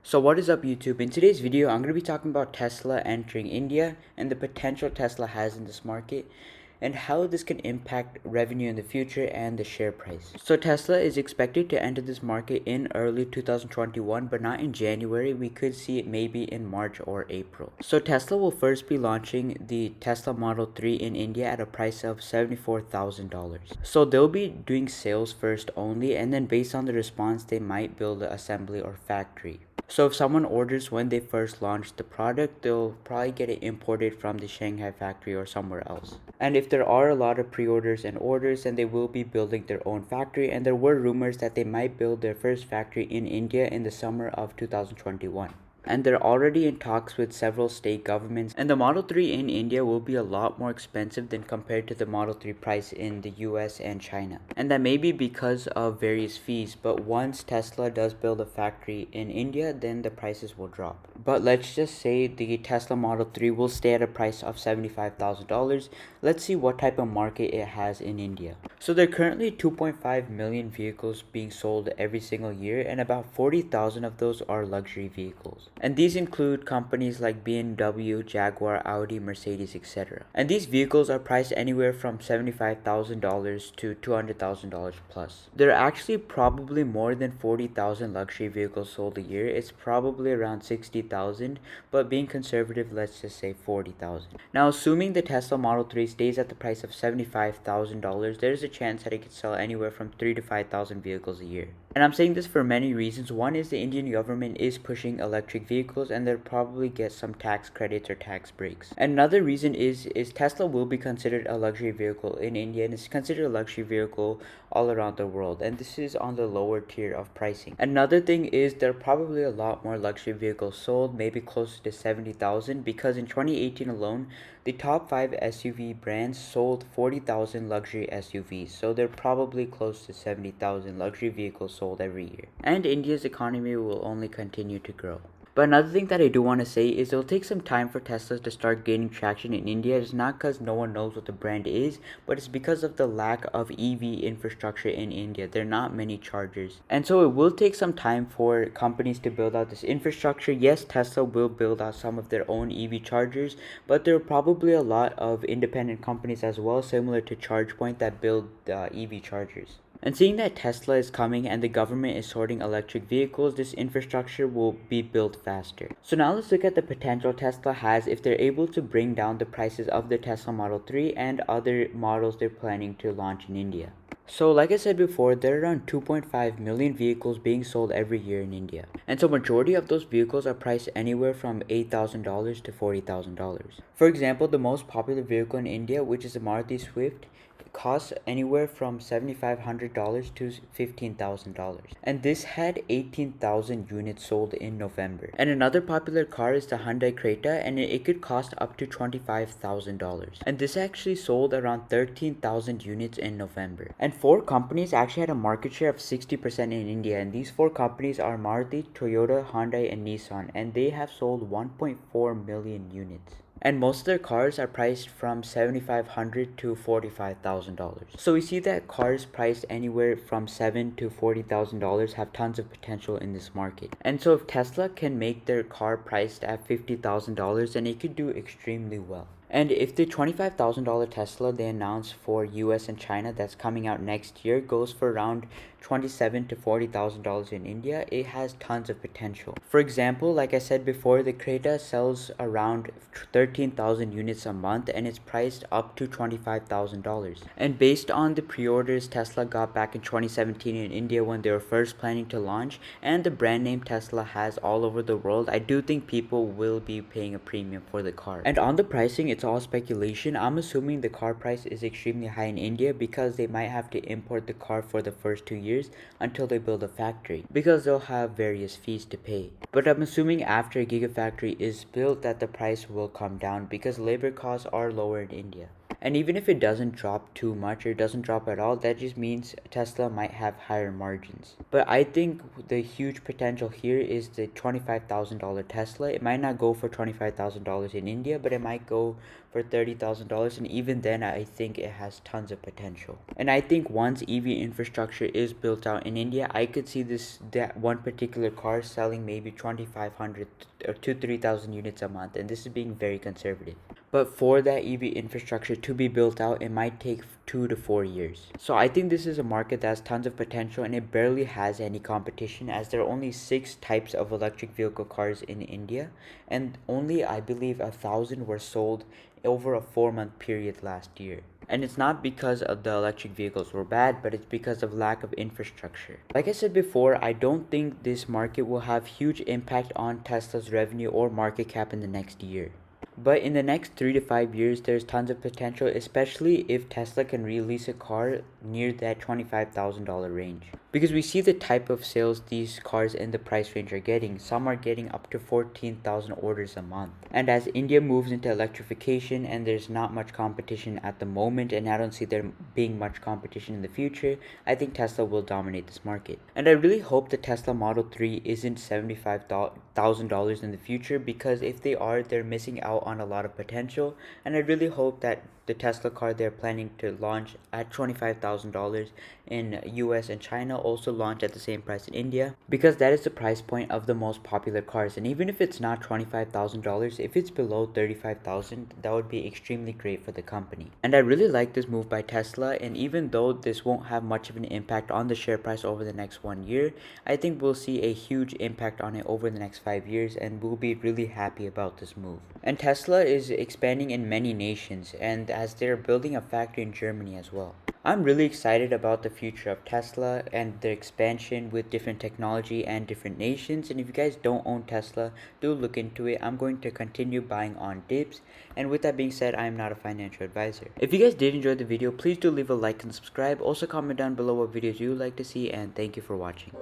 So what is up YouTube? In today's video, I'm going to be talking about Tesla entering India and the potential Tesla has in this market and how this can impact revenue in the future and the share price. So Tesla is expected to enter this market in early 2021, but not in January. We could see it maybe in March or April. So Tesla will first be launching the Tesla Model 3 in India at a price of $74,000. So they'll be doing sales first only, and then based on the response, they might build an assembly or factory. So if someone orders when they first launch the product, they'll probably get it imported from the Shanghai factory or somewhere else. And if there are a lot of pre-orders and orders, then they will be building their own factory. And there were rumors that they might build their first factory in India in the summer of 2021. And they're already in talks with several state governments, and the Model 3 in India will be a lot more expensive than compared to the Model 3 price in the US and China. And that may be because of various fees, but once Tesla does build a factory in India, then the prices will drop. But let's just say the Tesla Model 3 will stay at a price of $75,000. Let's see what type of market it has in India. So there are currently 2.5 million vehicles being sold every single year, and about 40,000 of those are luxury vehicles. And these include companies like BMW, Jaguar, Audi, Mercedes, etc. And these vehicles are priced anywhere from $75,000 to $200,000 plus. There are actually probably more than 40,000 luxury vehicles sold a year. It's probably around 60,000, but being conservative, let's just say 40,000. Now, assuming the Tesla Model 3 stays at the price of $75,000, there's a chance that it could sell anywhere from 3 to 5,000 vehicles a year. And I'm saying this for many reasons. One is the Indian government is pushing electric vehicles, and they'll probably get some tax credits or tax breaks. And another reason is Tesla will be considered a luxury vehicle in India, and it's considered a luxury vehicle all around the world. And this is on the lower tier of pricing. Another thing is there are probably a lot more luxury vehicles sold, maybe close to 70,000, because in 2018 alone, the top 5 SUV brands sold 40,000 luxury SUVs, so they're probably close to 70,000 luxury vehicles sold every year. And India's economy will only continue to grow. But another thing that I do want to say is it'll take some time for Tesla to start gaining traction in India. It's not because no one knows what the brand is, but it's because of the lack of EV infrastructure in India. There are not many chargers. And so it will take some time for companies to build out this infrastructure. Yes, Tesla will build out some of their own EV chargers, but there are probably a lot of independent companies as well, similar to ChargePoint, that build EV chargers. And seeing that Tesla is coming and the government is sorting electric vehicles, this infrastructure will be built faster. So now let's look at the potential Tesla has if they're able to bring down the prices of the Tesla Model 3 and other models they're planning to launch in India. So like I said before, there are around 2.5 million vehicles being sold every year in India. And so majority of those vehicles are priced anywhere from $8,000 to $40,000. For example, the most popular vehicle in India, which is the Maruti Swift, costs anywhere from $7,500 to $15,000. And this had 18,000 units sold in November. And another popular car is the Hyundai Creta, and it could cost up to $25,000. And this actually sold around 13,000 units in November. And 4 companies actually had a market share of 60% in India, and these 4 companies are Maruti, Toyota, Hyundai, and Nissan, and they have sold 1.4 million units. And most of their cars are priced from $7,500 to $45,000. So we see that cars priced anywhere from $7,000 to $40,000 have tons of potential in this market. And so if Tesla can make their car priced at $50,000, then it could do extremely well. And if the $25,000 Tesla they announced for US and China that's coming out next year goes for around $27,000 to $40,000 in India, it has tons of potential. For example, like I said before, the Creta sells around 13,000 units a month, and it's priced up to $25,000. And based on the pre-orders Tesla got back in 2017 in India when they were first planning to launch, and the brand name Tesla has all over the world, I do think people will be paying a premium for the car. And on the pricing, it's all speculation. I'm assuming the car price is extremely high in India because they might have to import the car for the first 2 years until they build a factory, because they'll have various fees to pay. But I'm assuming after a Gigafactory is built that the price will come down because labor costs are lower in India. And even if it doesn't drop too much or doesn't drop at all, that just means Tesla might have higher margins. But I think the huge potential here is the $25,000 Tesla. It might not go for $25,000 in India, but it might go for $30,000, and even then I think it has tons of potential. And I think once EV infrastructure is built out in India, I could see that one particular car selling maybe 2,500 to 3,000 units a month, and this is being very conservative. But for that EV infrastructure to be built out, it might take 2 to 4 years. So I think this is a market that has tons of potential, and it barely has any competition, as there are only 6 types of electric vehicle cars in India, and only I believe 1,000 were sold over a 4-month period last year. And it's not because of the electric vehicles were bad, but it's because of lack of infrastructure. Like I said before, I don't think this market will have huge impact on Tesla's revenue or market cap in the next year. But in the next 3 to 5 years, there's tons of potential, especially if Tesla can release a car near that $25,000 range. Because we see the type of sales these cars in the price range are getting. Some are getting up to 14,000 orders a month. And as India moves into electrification and there's not much competition at the moment, and I don't see there being much competition in the future, I think Tesla will dominate this market. And I really hope the Tesla Model 3 isn't $75,000 in the future, because if they are, they're missing out on a lot of potential. And I really hope that the Tesla car they're planning to launch at $25,000 in US and China also launch at the same price in India, because that is the price point of the most popular cars. And even if it's not $25,000, if it's below $35,000, that would be extremely great for the company. And I really like this move by Tesla, and even though this won't have much of an impact on the share price over the next 1 year, I think we'll see a huge impact on it over the next 5 years, and we'll be really happy about this move. And Tesla is expanding in many nations, and as they're building a factory in Germany as well. I'm really excited about the future of Tesla and the expansion with different technology and different nations. And if you guys don't own Tesla, do look into it. I'm going to continue buying on dips. And with that being said, I am not a financial advisor. If you guys did enjoy the video, please do leave a like and subscribe. Also comment down below what videos you would like to see, and thank you for watching.